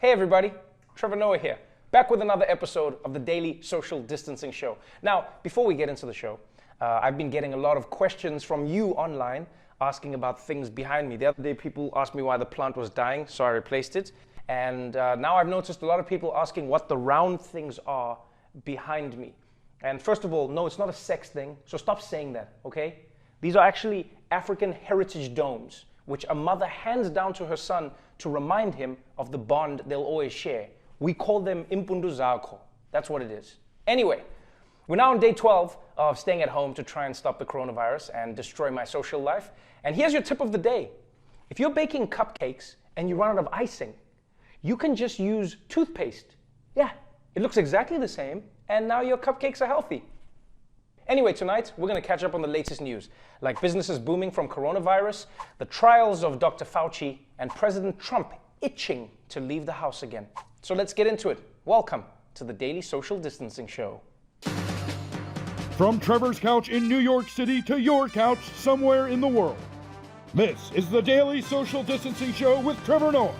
Hey everybody, Trevor Noah here, back with another episode of the Daily Social Distancing Show. Now, before we get into the show, I've been getting a lot of questions from you online asking about things behind me. The other day people asked me why the plant was dying, so I replaced it. And now I've noticed a lot of people asking what the round things are behind me. And first of all, no, it's not a sex thing, so stop saying that, okay? These are actually African heritage domes, which a mother hands down to her son to remind him of the bond they'll always share. We call them impundu zako. That's what it is. Anyway, we're now on day 12 of staying at home to try and stop the coronavirus and destroy my social life. And here's your tip of the day. If you're baking cupcakes and you run out of icing, you can just use toothpaste. Yeah, it looks exactly the same, and now your cupcakes are healthy. Anyway, tonight, we're going to catch up on the latest news, like businesses booming from coronavirus, the trials of Dr. Fauci, and President Trump itching to leave the house again. So let's get into it. Welcome to the Daily Social Distancing Show. From Trevor's couch in New York City to your couch somewhere in the world, this is the Daily Social Distancing Show with Trevor Noah.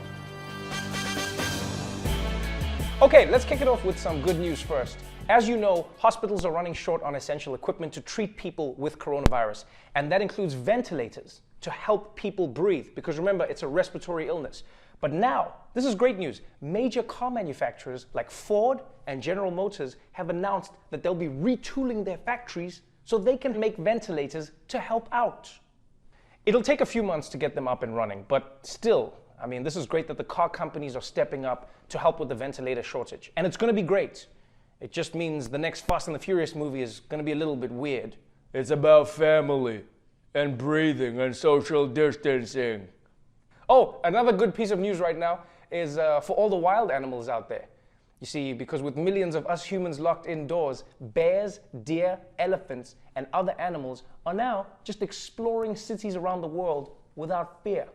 Okay, let's kick it off with some good news first. As you know, hospitals are running short on essential equipment to treat people with coronavirus, and that includes ventilators to help people breathe, because remember, it's a respiratory illness. But now, this is great news. Major car manufacturers like Ford and General Motors have announced that they'll be retooling their factories so they can make ventilators to help out. It'll take a few months to get them up and running, but still, I mean, this is great that the car companies are stepping up to help with the ventilator shortage, and it's going to be great. It just means the next Fast and the Furious movie is going to be a little bit weird. It's about family and breathing and social distancing. Oh, another good piece of news right now is for all the wild animals out there. You see, because with millions of us humans locked indoors, bears, deer, elephants, and other animals are now just exploring cities around the world without fear.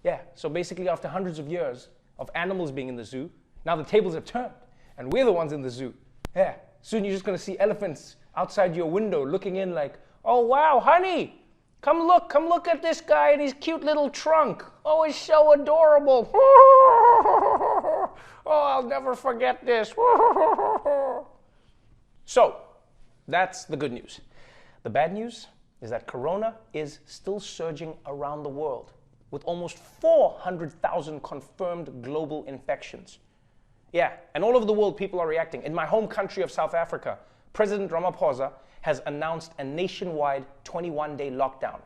Yeah, so basically after hundreds of years of animals being in the zoo, now the tables have turned and we're the ones in the zoo. Yeah, soon you're just gonna see elephants outside your window looking in like, oh wow, honey, come look at this guy and his cute little trunk. Oh, it's so adorable. Oh, I'll never forget this. So, that's the good news. The bad news is that corona is still surging around the world with almost 400,000 confirmed global infections. Yeah, and all over the world, people are reacting. In my home country of South Africa, President Ramaphosa has announced a nationwide 21-day lockdown.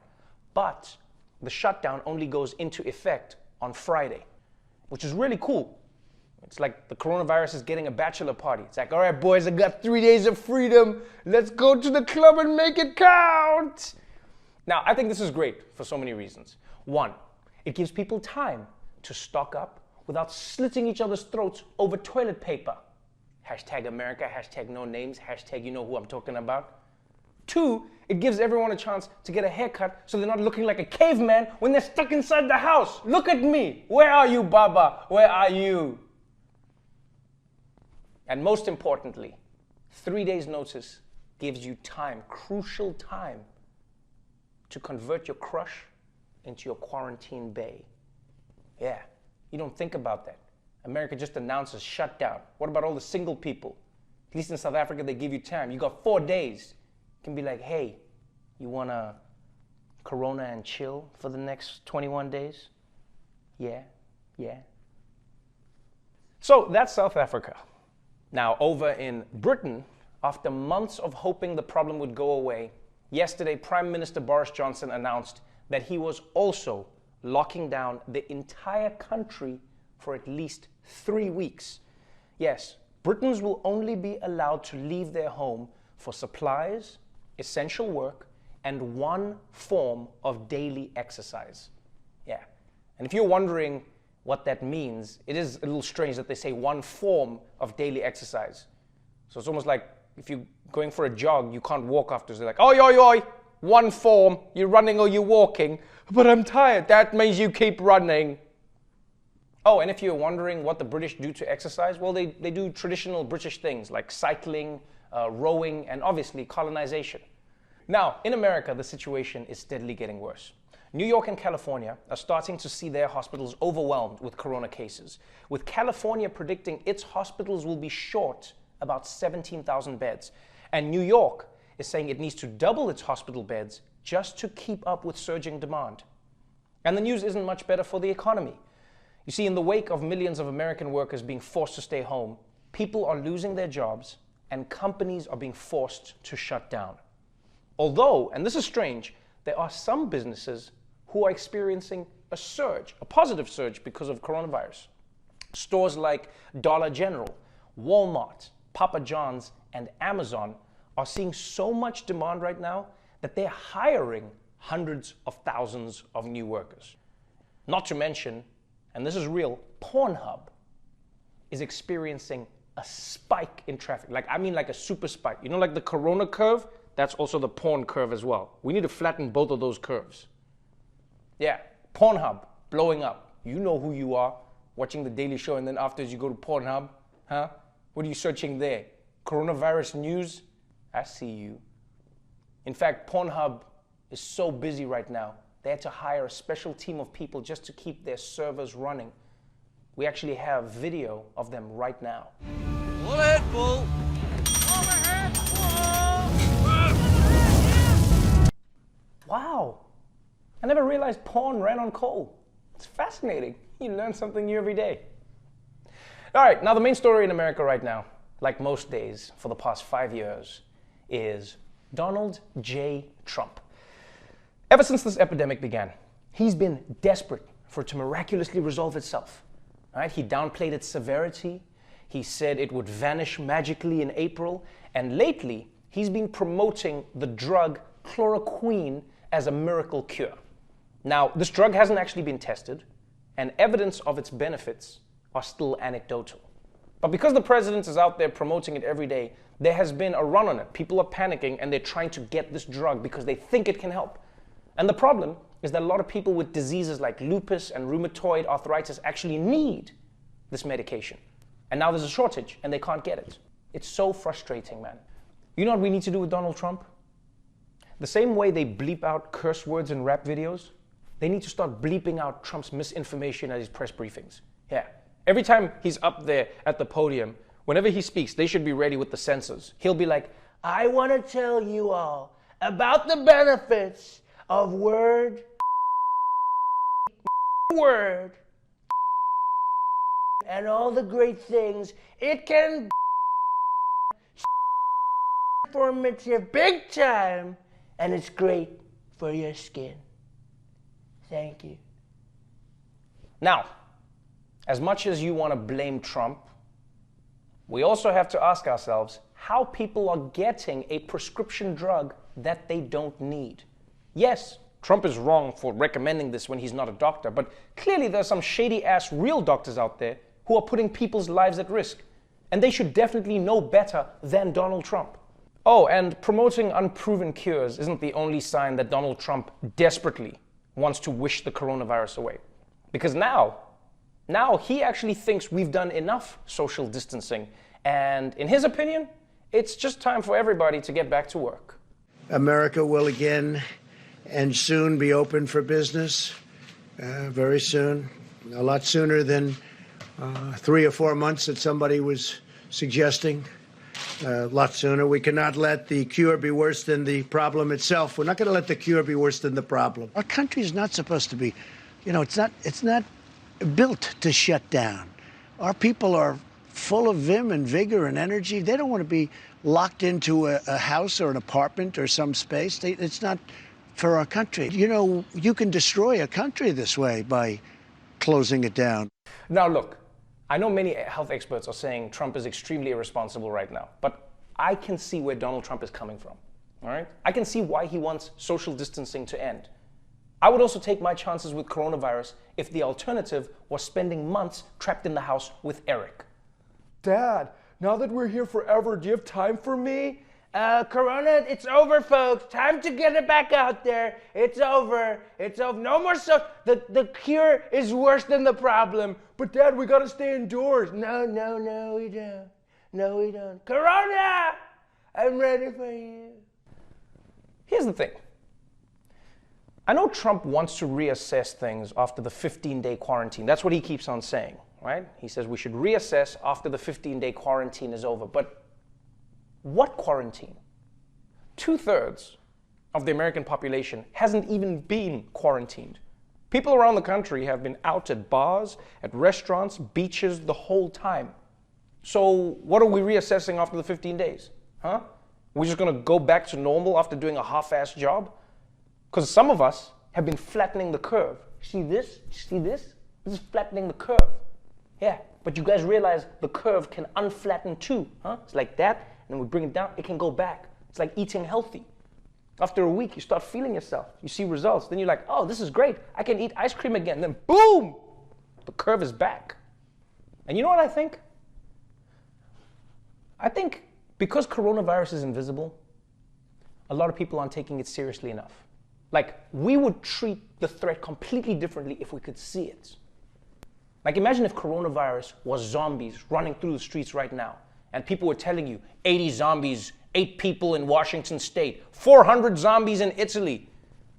But the shutdown only goes into effect on Friday, which is really cool. It's like the coronavirus is getting a bachelor party. It's like, all right, boys, I got 3 days of freedom. Let's go to the club and make it count. Now, I think this is great for so many reasons. One, it gives people time to stock up without slitting each other's throats over toilet paper. Hashtag America, hashtag no names, hashtag you know who I'm talking about. Two, it gives everyone a chance to get a haircut so they're not looking like a caveman when they're stuck inside the house. Look at me. Where are you, Baba? Where are you? And most importantly, 3 days notice gives you time, crucial time, to convert your crush into your quarantine bae. Yeah. You don't think about that. America just announces shutdown. What about all the single people? At least in South Africa, they give you time. You got 4 days. You can be like, hey, you want to corona and chill for the next 21 days? Yeah. So that's South Africa. Now, over in Britain, after months of hoping the problem would go away, yesterday, Prime Minister Boris Johnson announced that he was also locking down the entire country for at least 3 weeks. Yes, Britons will only be allowed to leave their home for supplies, essential work, and one form of daily exercise. Yeah, and if you're wondering what that means, it is a little strange that they say one form of daily exercise. So it's almost like if you're going for a jog, you can't walk after. So they're like, oi, oi, oi, one form, you're running or you're walking. But I'm tired. That means you keep running. Oh, and if you're wondering what the British do to exercise, well, they do traditional British things like cycling, rowing, and obviously colonization. Now, in America, the situation is steadily getting worse. New York and California are starting to see their hospitals overwhelmed with corona cases, with California predicting its hospitals will be short about 17,000 beds. And New York is saying it needs to double its hospital beds just to keep up with surging demand. And the news isn't much better for the economy. You see, in the wake of millions of American workers being forced to stay home, people are losing their jobs and companies are being forced to shut down. Although, and this is strange, there are some businesses who are experiencing a surge, a positive surge because of coronavirus. Stores like Dollar General, Walmart, Papa John's, and Amazon are seeing so much demand right now that they're hiring hundreds of thousands of new workers. Not to mention, and this is real, Pornhub is experiencing a spike in traffic. Like a super spike. You know, like the corona curve, that's also the porn curve as well. We need to flatten both of those curves. Yeah, Pornhub blowing up. You know who you are, watching The Daily Show, and then afterwards you go to Pornhub, huh? What are you searching there? Coronavirus news? I see you. In fact, Pornhub is so busy right now, they had to hire a special team of people just to keep their servers running. We actually have video of them right now. Overhead pull. Overhead pull. Wow. I never realized porn ran on coal. It's fascinating. You learn something new every day. All right, now the main story in America right now, like most days for the past 5 years, is Donald J. Trump. Ever since this epidemic began, he's been desperate for it to miraculously resolve itself. Right? He downplayed its severity. He said it would vanish magically in April. And lately, he's been promoting the drug chloroquine as a miracle cure. Now, this drug hasn't actually been tested, and evidence of its benefits are still anecdotal. But because the president is out there promoting it every day, there has been a run on it. People are panicking and they're trying to get this drug because they think it can help. And the problem is that a lot of people with diseases like lupus and rheumatoid arthritis actually need this medication. And now there's a shortage and they can't get it. It's so frustrating, man. You know what we need to do with Donald Trump? The same way they bleep out curse words in rap videos, they need to start bleeping out Trump's misinformation at his press briefings. Yeah. Every time he's up there at the podium, whenever he speaks, they should be ready with the censors. He'll be like, I want to tell you all about the benefits of word, and all the great things it can informative big time, and it's great for your skin. Thank you. Now, as much as you want to blame Trump, we also have to ask ourselves how people are getting a prescription drug that they don't need. Yes, Trump is wrong for recommending this when he's not a doctor, but clearly there's some shady-ass real doctors out there who are putting people's lives at risk, and they should definitely know better than Donald Trump. Oh, and promoting unproven cures isn't the only sign that Donald Trump desperately wants to wish the coronavirus away. Because now he actually thinks we've done enough social distancing, and in his opinion, it's just time for everybody to get back to work. America will again and soon be open for business, very soon, a lot sooner than 3 or 4 months that somebody was suggesting. A lot sooner. We cannot let the cure be worse than the problem itself. We're not going to let the cure be worse than the problem. Our country is not supposed to be, it's not built to shut down. Our people are full of vim and vigor and energy. They don't want to be locked into a house or an apartment or some space. It's not for our country. You can destroy a country this way by closing it down. Now look, I know many health experts are saying Trump is extremely irresponsible right now, but I can see where Donald Trump is coming from, all right? I can see why he wants social distancing to end. I would also take my chances with coronavirus if the alternative was spending months trapped in the house with Eric. Dad, now that we're here forever, do you have time for me? Corona, it's over, folks. Time to get it back out there. It's over. It's over. No more the cure is worse than the problem. But Dad, we gotta stay indoors. No, we don't. No, we don't. Corona! I'm ready for you. Here's the thing. I know Trump wants to reassess things after the 15-day quarantine. That's what he keeps on saying, right? He says we should reassess after the 15-day quarantine is over. But what quarantine? 2/3 of the American population hasn't even been quarantined. People around the country have been out at bars, at restaurants, beaches the whole time. So what are we reassessing after the 15 days? Huh? We're just going to go back to normal after doing a half-assed job? Because some of us have been flattening the curve. See this? See this? This is flattening the curve. Yeah, but you guys realize the curve can unflatten too, huh? It's like that, and then we bring it down, it can go back. It's like eating healthy. After a week, you start feeling yourself. You see results. Then you're like, oh, this is great. I can eat ice cream again. Then boom, the curve is back. And you know what I think? I think because coronavirus is invisible, a lot of people aren't taking it seriously enough. Like, we would treat the threat completely differently if we could see it. Like, imagine if coronavirus was zombies running through the streets right now, and people were telling you, 80 zombies, 8 people in Washington state, 400 zombies in Italy.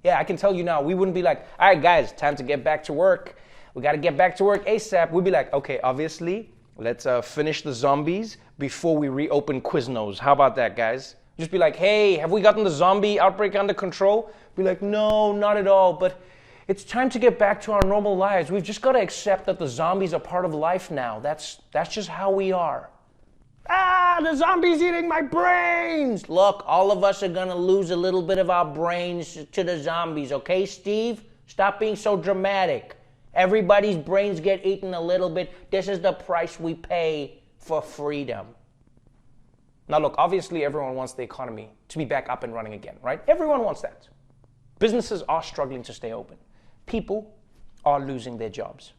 Yeah, I can tell you now, we wouldn't be like, all right, guys, time to get back to work. We got to get back to work ASAP. We'd be like, okay, obviously, let's finish the zombies before we reopen Quiznos. How about that, guys? Just be like, hey, have we gotten the zombie outbreak under control? Be like, no, not at all, but it's time to get back to our normal lives. We've just got to accept that the zombies are part of life now. That's just how we are. Ah, the zombie's eating my brains. Look, all of us are going to lose a little bit of our brains to the zombies, okay, Steve? Stop being so dramatic. Everybody's brains get eaten a little bit. This is the price we pay for freedom. Now look, obviously everyone wants the economy to be back up and running again, right? Everyone wants that. Businesses are struggling to stay open. People are losing their jobs.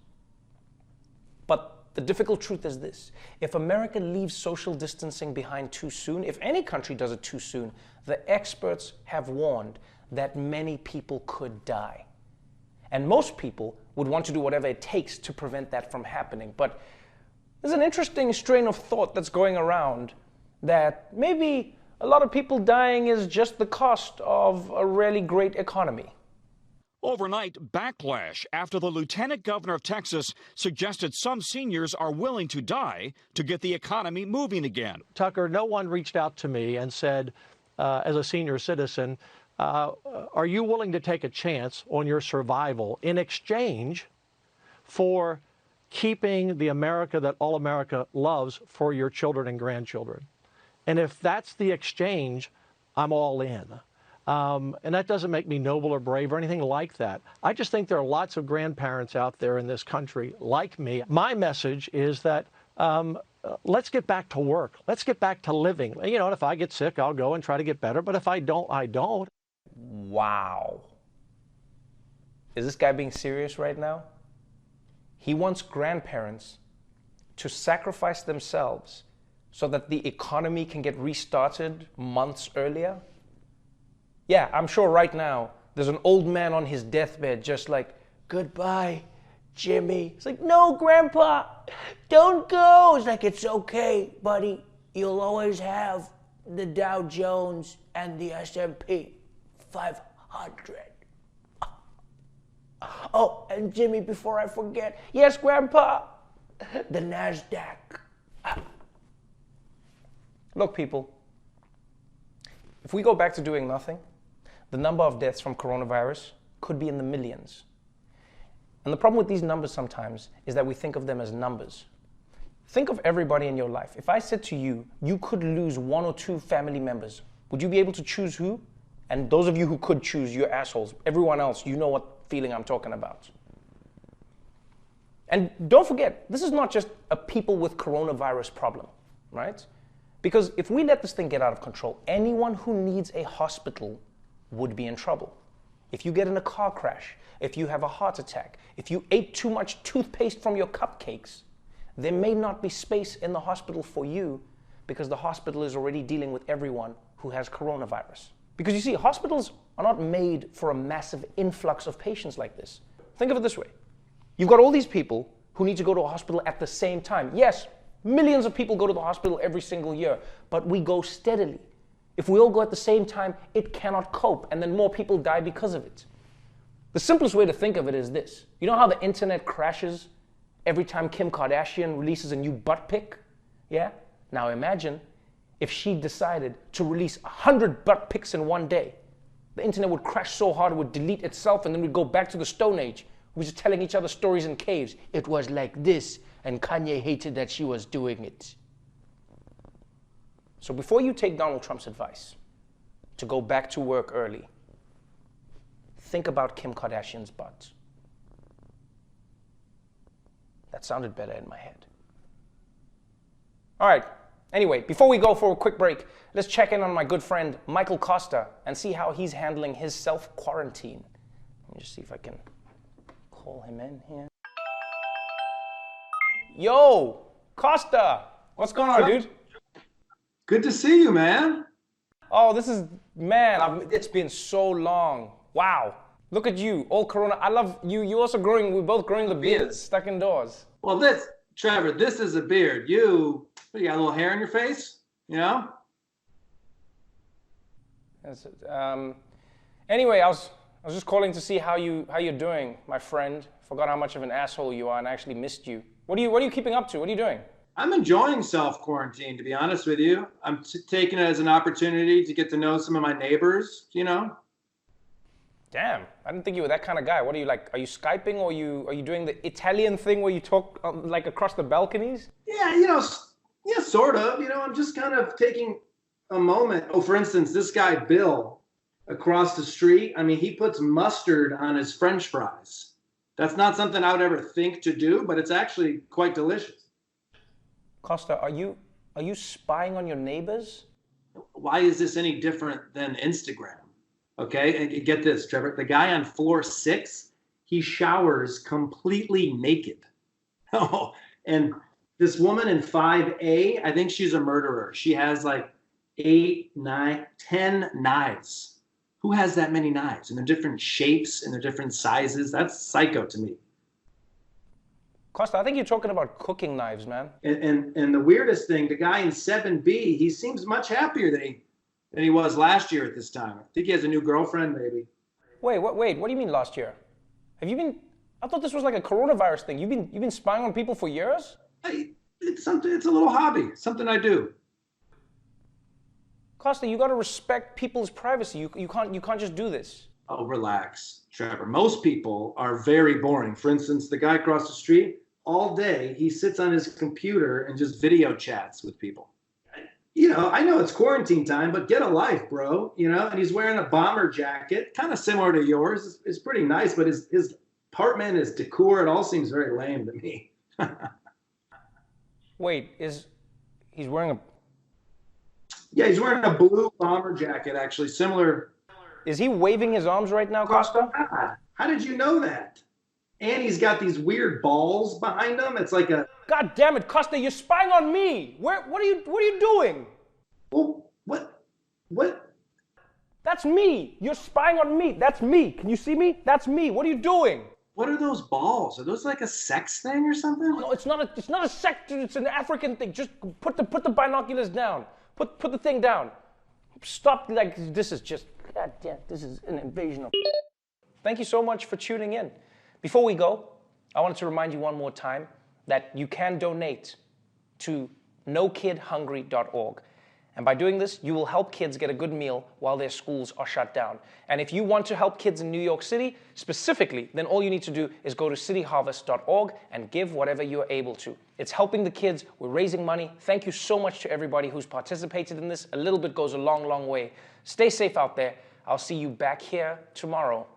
But the difficult truth is this. If America leaves social distancing behind too soon, if any country does it too soon, the experts have warned that many people could die. And most people would want to do whatever it takes to prevent that from happening. But there's an interesting strain of thought that's going around that maybe a lot of people dying is just the cost of a really great economy. Overnight backlash after the lieutenant governor of Texas suggested some seniors are willing to die to get the economy moving again. Tucker, no one reached out to me and said, as a senior citizen, are you willing to take a chance on your survival in exchange for keeping the America that all America loves for your children and grandchildren? And if that's the exchange, I'm all in. And that doesn't make me noble or brave or anything like that. I just think there are lots of grandparents out there in this country like me. My message is that let's get back to work. Let's get back to living. You know, and if I get sick, I'll go and try to get better. But if I don't, I don't. Wow. Is this guy being serious right now? He wants grandparents to sacrifice themselves so that the economy can get restarted months earlier? Yeah, I'm sure right now there's an old man on his deathbed just like, goodbye, Jimmy. It's like, no, Grandpa, don't go. It's like, it's okay, buddy. You'll always have the Dow Jones and the S&P 500. Oh, and Jimmy, before I forget, yes, Grandpa, the NASDAQ. Look, people, if we go back to doing nothing, the number of deaths from coronavirus could be in the millions. And the problem with these numbers sometimes is that we think of them as numbers. Think of everybody in your life. If I said to you, you could lose 1 or 2 family members, would you be able to choose who? And those of you who could choose, you're assholes. Everyone else, you know what feeling I'm talking about. And don't forget, this is not just a people with coronavirus problem, right? Because if we let this thing get out of control, anyone who needs a hospital would be in trouble. If you get in a car crash, if you have a heart attack, if you ate too much toothpaste from your cupcakes, there may not be space in the hospital for you because the hospital is already dealing with everyone who has coronavirus. Because you see, hospitals are not made for a massive influx of patients like this. Think of it this way. You've got all these people who need to go to a hospital at the same time. Yes, millions of people go to the hospital every single year, but we go steadily. If we all go at the same time, it cannot cope, and then more people die because of it. The simplest way to think of it is this. You know how the internet crashes every time Kim Kardashian releases a new butt pic? Yeah? Now imagine if she decided to release 100 butt pics in one day. The internet would crash so hard it would delete itself, and then we'd go back to the Stone Age. We were just telling each other stories in caves. It was like this, and Kanye hated that she was doing it. So before you take Donald Trump's advice to go back to work early, think about Kim Kardashian's butt. That sounded better in my head. All right. Anyway, before we go for a quick break, let's check in on my good friend Michael Kosta and see how he's handling his self-quarantine. Let me just see if I can call him in here. Yo, Kosta! What's going on, dude? Good to see you, man. Oh, it's been so long. Wow. Look at you, all corona. I love you. You also we're both growing the beards, stuck indoors. Well, Trevor, this is a beard. You got a little hair in your face, you know? Anyway, I was just calling to see how you're doing, my friend. Forgot how much of an asshole you are and I actually missed you. What are you keeping up to? What are you doing? I'm enjoying self-quarantine, to be honest with you. I'm taking it as an opportunity to get to know some of my neighbors, you know? Damn, I didn't think you were that kind of guy. What are you like? Are you Skyping or are you doing the Italian thing where you talk like across the balconies? Yeah, sort of. I'm just kind of taking a moment. Oh, for instance, this guy, Bill, across the street, he puts mustard on his French fries. That's not something I would ever think to do, but it's actually quite delicious. Kosta, are you spying on your neighbors? Why is this any different than Instagram? Okay, and get this, Trevor. The guy on floor 6, he showers completely naked. Oh, and this woman in 5A, I think she's a murderer. She has like 8, 9, 10 knives. Who has that many knives? And they're different shapes and they're different sizes. That's psycho to me. Kosta, I think you're talking about cooking knives, man. And the weirdest thing, the guy in 7B, he seems much happier than he was last year at this time. I think he has a new girlfriend, maybe. Wait, what do you mean last year? I thought this was like a coronavirus thing. You've been spying on people for years? It's a little hobby, something I do. Kosta, you gotta respect people's privacy. You can't just do this. Oh, relax, Trevor. Most people are very boring. For instance, the guy across the street, all day, he sits on his computer and just video chats with people. I know it's quarantine time, but get a life, bro. And he's wearing a bomber jacket, kind of similar to yours. It's pretty nice, but his apartment, his decor, it all seems very lame to me. Wait, he's wearing a... Yeah, he's wearing a blue bomber jacket, actually, similar. Is he waving his arms right now, Kosta? How did you know that? And he's got these weird balls behind him. It's like a... God damn it, Kosta, you're spying on me! What are you doing? Well, what? That's me! You're spying on me! That's me! Can you see me? That's me! What are you doing? What are those balls? Are those like a sex thing or something? No, it's not a sex, it's an African thing. Just put the binoculars down. Put the thing down. Stop, this is just... God damn, this is an invasion of... Thank you so much for tuning in. Before we go, I wanted to remind you one more time that you can donate to nokidhungry.org. And by doing this, you will help kids get a good meal while their schools are shut down. And if you want to help kids in New York City specifically, then all you need to do is go to cityharvest.org and give whatever you're able to. It's helping the kids. We're raising money. Thank you so much to everybody who's participated in this. A little bit goes a long, long way. Stay safe out there. I'll see you back here tomorrow.